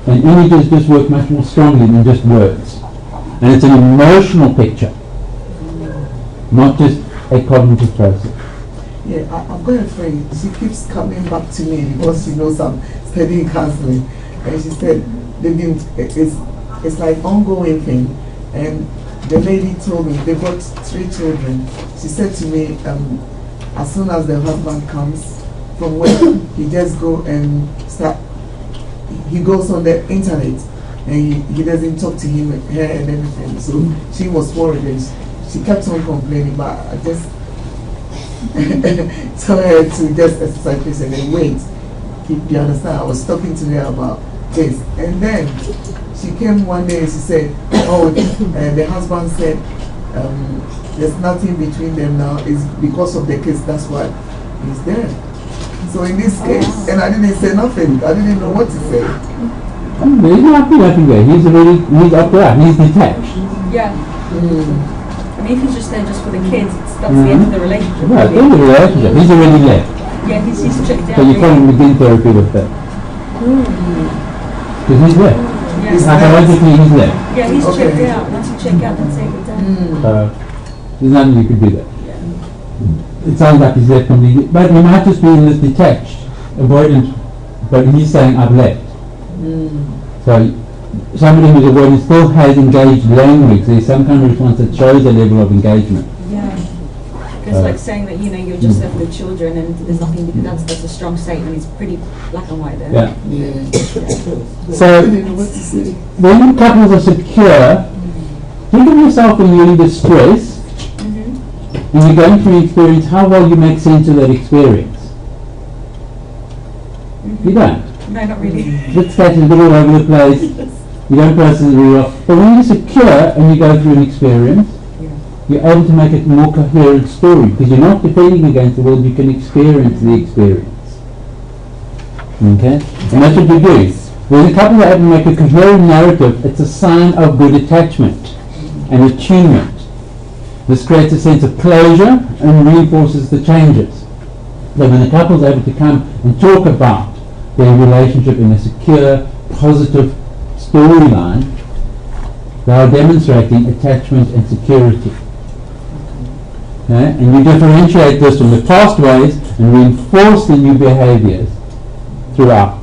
And images just work much more strongly than just words. And it's an emotional picture, not just a cognitive process. Yeah, I've got a friend. She keeps coming back to me because she knows I'm studying counseling. And she said, it's like ongoing thing. And the lady told me, they've got 3 children. She said to me, as soon as the husband comes from work, he just go and start, he goes on the internet and he doesn't talk to him, her and everything. So she was worried and she kept on complaining, but I just told her to just exercise this and then wait. You understand? I was talking to her about this. And then she came one day and she said, the husband said, there's nothing between them now. It's because of the case, that's why he's there. So in this case, and I didn't say nothing. I didn't know what to say. There's nothing there. He's up there. He's detached. Yeah. I mean, if he's just there just for the kids, that's the end of the relationship. Right, the end of the relationship. He's already left. Yeah, he's checked out. So you can't begin therapy with that. Because he's left. Yeah. Psychologically, he's left. Yeah, he's checked out. Once you check out, that's it. There's nothing you could do there. It sounds like he's left completely, but he might just be in this detached avoidant, but he's saying I've left. So somebody who's avoidant still has engaged language. There's some kind of response that shows a level of engagement. Yeah. Because like saying that, you're just left with children and there's nothing, that's a strong statement. It's pretty black and white there. Yeah. Yeah. So when couples are secure, think of yourself when you're in distress and you're going through an experience, how well you make sense of that experience. You don't. No, not really. It's scattered a bit all over the place. You don't process it very well. But when you're secure and you go through an experience, you're able to make a more coherent story because you're not defending against the world, you can experience the experience. Okay? And that's what you do. When a couple are able to make a coherent narrative, it's a sign of good attachment and attunement. This creates a sense of closure and reinforces the changes. So when a couple is able to come and talk about their relationship in a secure, positive storyline, they are demonstrating attachment and security. Okay? And you differentiate this from the past ways and reinforce the new behaviors throughout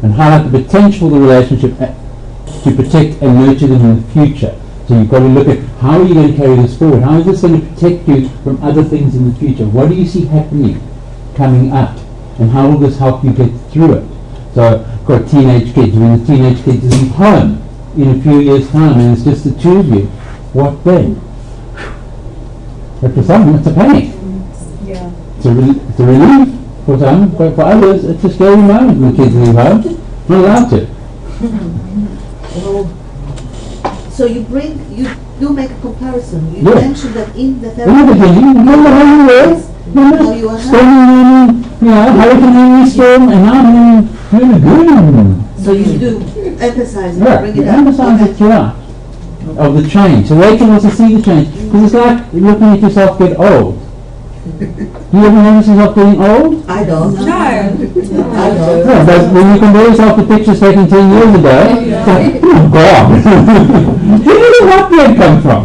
and highlight the potential of the relationship to protect and nurture them in the future. So you've got to look at how are you going to carry this forward? How is this going to protect you from other things in the future? What do you see happening coming up? And how will this help you get through it? So I've got teenage kids. When the teenage kids leave home in a few years' time and it's just the two of you, what then? But for some, it's a panic. Yeah. It's a relief for some, but for others, it's a scary moment when kids leave home. Not allowed to. So you do make a comparison. You Yeah. mentioned that in the In the therapy. beginning, remember how you were? How you are now. Storming, hurricane storm, and now I'm really good. So you do emphasize it, Yeah, bring you it up. emphasize it throughout of the change. So Rachel wants to see the change. Because it's like looking at yourself get old. You ever notice yourself getting old? I don't. No. I don't. Yeah, but when you compare yourself to pictures taken 10 years ago, it's like, oh God, where did that blood come from?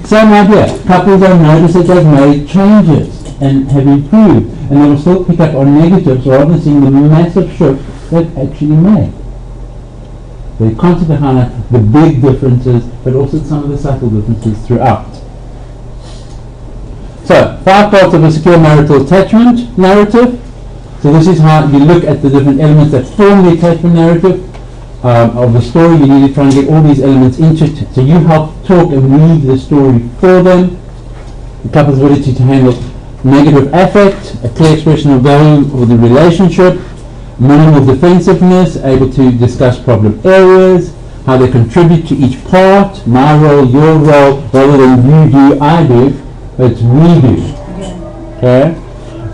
Same idea. Couples will notice that they've made changes and have improved, and they will still pick up on negatives rather than seeing the massive shift they've actually made. They constantly highlight the big differences, but also some of the subtle differences throughout. So, 5 parts of a secure marital attachment narrative. So this is how you look at the different elements that form the attachment narrative of the story. You need to try and get all these elements into it. So you help talk and weave the story for them. The couple's ability to handle negative affect, a clear expression of value for the relationship, minimal defensiveness, able to discuss problem areas, how they contribute to each part, my role, your role, rather than you do, I do. It's we do. Okay?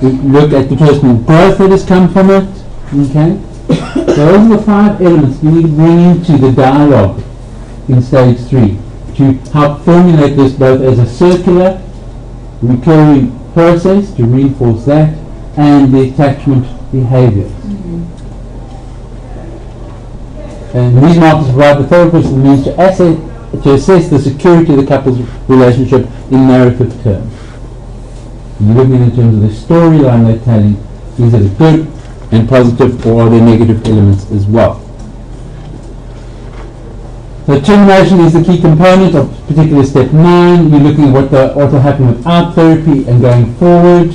We look at the personal growth that has come from it. Okay? So those are the 5 elements you need to bring into the dialogue in stage 3 to help formulate this both as a circular, recurring process to reinforce that and the attachment behavior. And these markers provide the therapist the means to assess the security of the couple's relationship in narrative terms. You're looking in terms of the storyline they're telling. Is it good and positive, or are there negative elements as well? So termination is the key component of particularly step 9. You're looking at what will happen without therapy and going forward.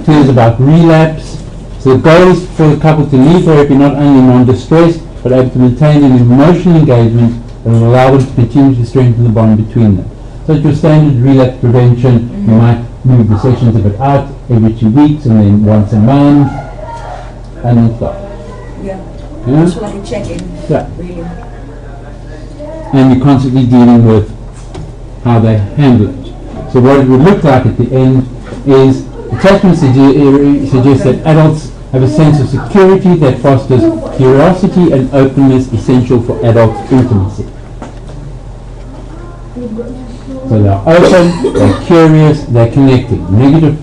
Here's about relapse. So the goal is for the couple to leave therapy not only non-distressed, but able to maintain an emotional engagement that will allow them to continue to strengthen the bond between them. So it's your standard relapse prevention. You might move the sessions a bit out every 2 weeks and then once a month and then stop. Yeah. Yeah? It's like a check-in, Yeah. really. And you're constantly dealing with how they handle it. So what it would look like at the end is attachment suggests that adults have a sense of security that fosters curiosity and openness essential for adult intimacy. So they're open, they're curious, they're connecting. Negative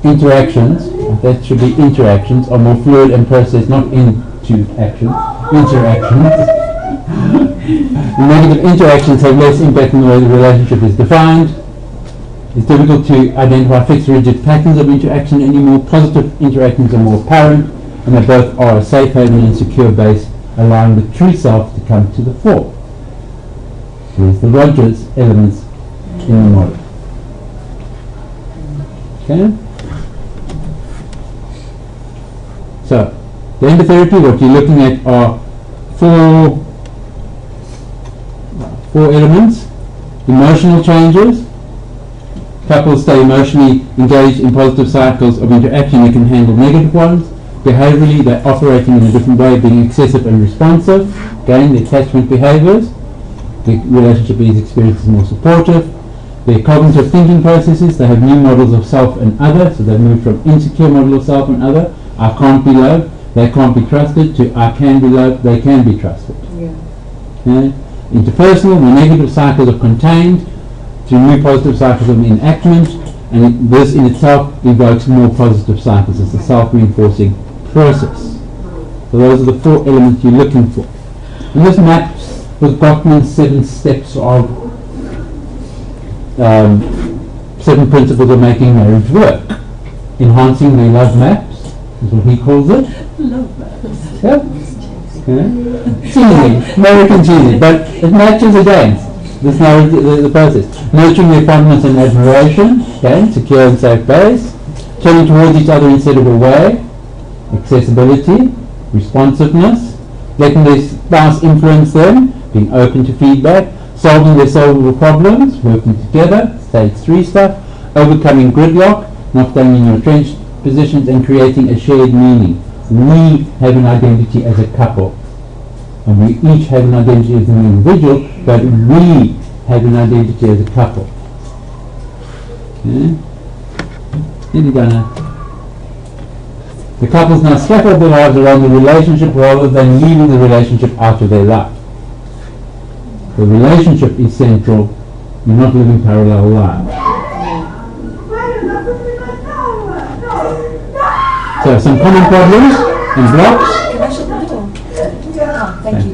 interactions, that should be interactions, are more fluid and processed, not into action. Interactions. Negative interactions have less impact on the way the relationship is defined. It's difficult to identify fixed rigid patterns of interaction anymore. Positive interactions are more apparent, and they both are a safe haven and secure base, allowing the true self to come to the fore. Here's the Rogers elements in the model. Okay? So, the end of therapy, what you're looking at are four elements. Emotional changes. Couples stay emotionally engaged in positive cycles of interaction. They can handle negative ones. Behaviorally, they're operating in a different way, being excessive and responsive. Again, the attachment behaviors. The relationship with these experiences is more supportive. Their cognitive thinking processes, they have new models of self and other, so they've moved from insecure model of self and other, I can't be loved, they can't be trusted, to I can be loved, they can be trusted. Yeah. Okay? Interpersonal, the negative cycles are contained to new positive cycles of enactment, and this in itself evokes more positive cycles. It's a self-reinforcing process. So those are the four elements you're looking for. And this maps with Gottman's 7 steps of 7 principles of making marriage work. Enhancing the love maps is what he calls it. Love maps. Yep. Cheesy, American cheesy, but it matches against this the process. Nurturing their fondness and admiration, again, secure and safe base. Turning towards each other instead of away. Accessibility, responsiveness. Letting their spouse influence them, being open to feedback. Solving their solvable problems, working together, stage 3 stuff. Overcoming gridlock, not staying in your entrenched positions, and creating a shared meaning. We have an identity as a couple, and we each have an identity as an individual, but we have an identity as a couple. Okay? Nearly done now. The couples now scaffold their lives around the relationship rather than leaving the relationship out of their life. The relationship is central, you're not living parallel lives. So some common problems and blocks. Can I shut the door? Oh, thank you.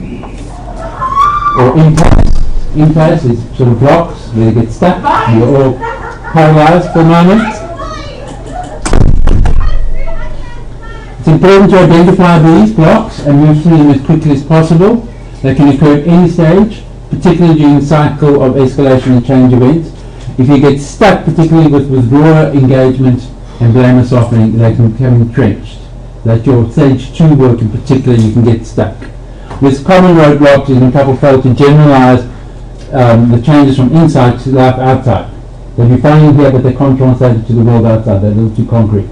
Or impasse. Impasse is sort of blocks where you get stuck, you're all paralyzed for a moment. It's important to identify these blocks and move through them as quickly as possible. They can occur at any stage, particularly during the cycle of escalation and change events. If you get stuck, particularly with withdrawer engagement and blame and softening, they can become entrenched. That's your stage 2 work in particular, you can get stuck. With common roadblocks is when couple fail to generalize the changes from inside to life outside. They'll be finding here that they can't translate it to the world outside, they're a little too concrete.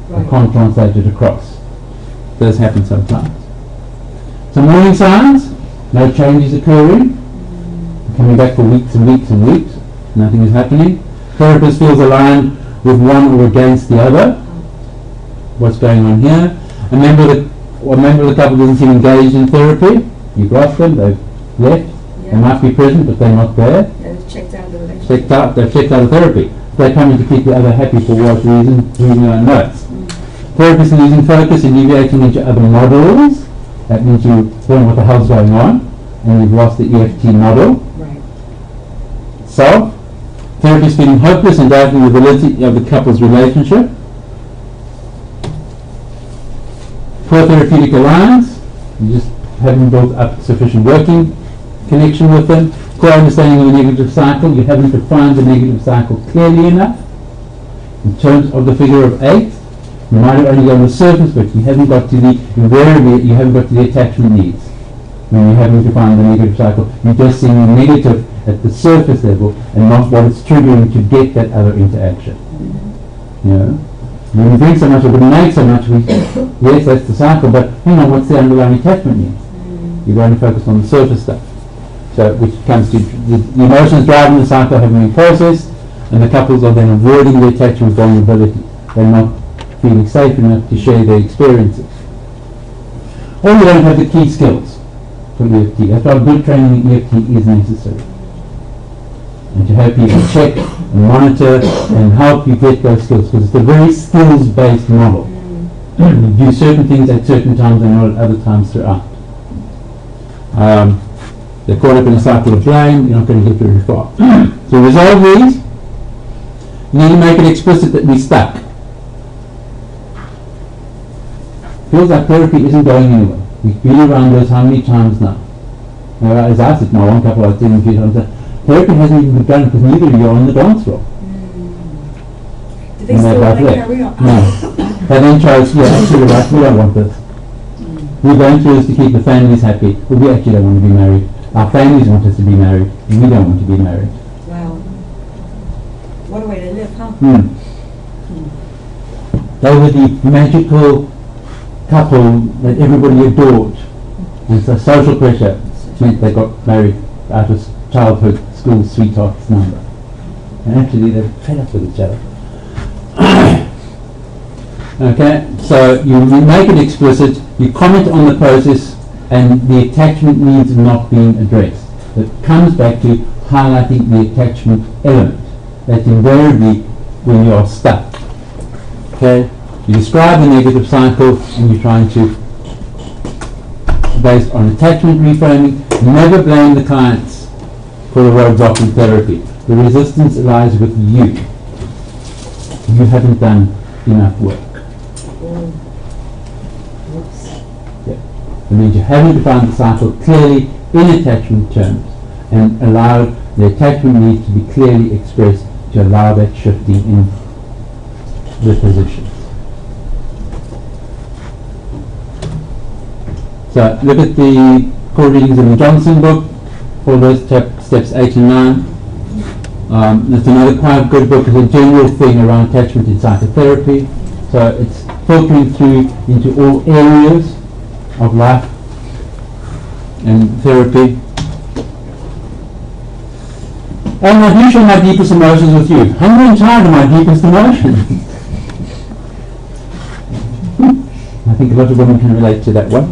Right. They can't translate it across. It does happen sometimes. Some warning signs, no changes occurring. Coming back for weeks and weeks and weeks, nothing is happening. Therapist feels aligned with one or against the other. What's going on here? A member of the couple doesn't seem engaged in therapy. You've lost them, they've left. Yeah. They might be present, but they're not there. Yeah, they've checked out the relationship. They've checked out of therapy. They're coming to keep the other happy for what reason? Who knows? Therapist losing focus and deviating into other models. That means you don't know what the hell's going on, and you've lost the EFT model. Right. Self. Therapist feeling hopeless and doubting the validity of the couple's relationship. Poor therapeutic alliance. You just haven't built up sufficient working connection with them. Poor understanding of the negative cycle. You haven't defined the negative cycle clearly enough. In terms of the figure of 8, you might have only gone the surface, but you haven't got to the invariably you haven't got to the attachment needs. When you haven't defined the negative cycle, you're just seeing the negative at the surface level and not what it's triggering to get that other interaction. You know? When you drink so much or when you make so much, yes, that's the cycle, but hang on, what's the underlying attachment needs? You're going to focus on the surface stuff. So, which comes to the emotions driving the cycle having been processed, and the couples are then avoiding the attachment vulnerability. They're not feeling safe enough to share their experiences. Or you don't have the key skills for EFT. That's why good training in EFT is necessary. And to help you check and monitor and help you get those skills, because it's a very skills-based model. You do certain things at certain times and not at other times throughout. They're caught up in a cycle of blame, you're not going to get very far. To resolve these, You need to make it explicit that we're stuck. Feels like therapy isn't going anywhere. We've been around this how many times now? As I said, my one couple I was telling a few times, therapy hasn't even begun because neither of you are on the dance floor. Do they still want to carry on? No. They then chose, yeah, actually, right, we don't want this. We're going through this to keep the families happy, but we actually don't want to be married. Our families want us to be married, and we don't want to be married. Wow. What a way to live, huh? They were the magical couple that everybody adored. And so social pressure meant they got married out of childhood school sweethearts number. And actually they fed up with each other. Okay, so you make it explicit, you comment on the process, and the attachment needs not being addressed. It comes back to highlighting the attachment element. That's invariably when you are stuck. Okay, you describe the negative cycle and you're trying to, based on attachment reframing, never blame the clients for the roadblock in therapy. The resistance lies with you. You haven't done enough work. It means you haven't defined the cycle clearly in attachment terms and allowed the attachment needs to be clearly expressed to allow that shifting in the positions. So look at the core readings in the Johnson book for those steps 8 and 9. That's another quite good book. It's a general thing around attachment in psychotherapy. So it's filtering through into all areas of life and therapy. And who share my deepest emotions with you? Hunger and tired are my deepest emotions. I think a lot of women can relate to that one.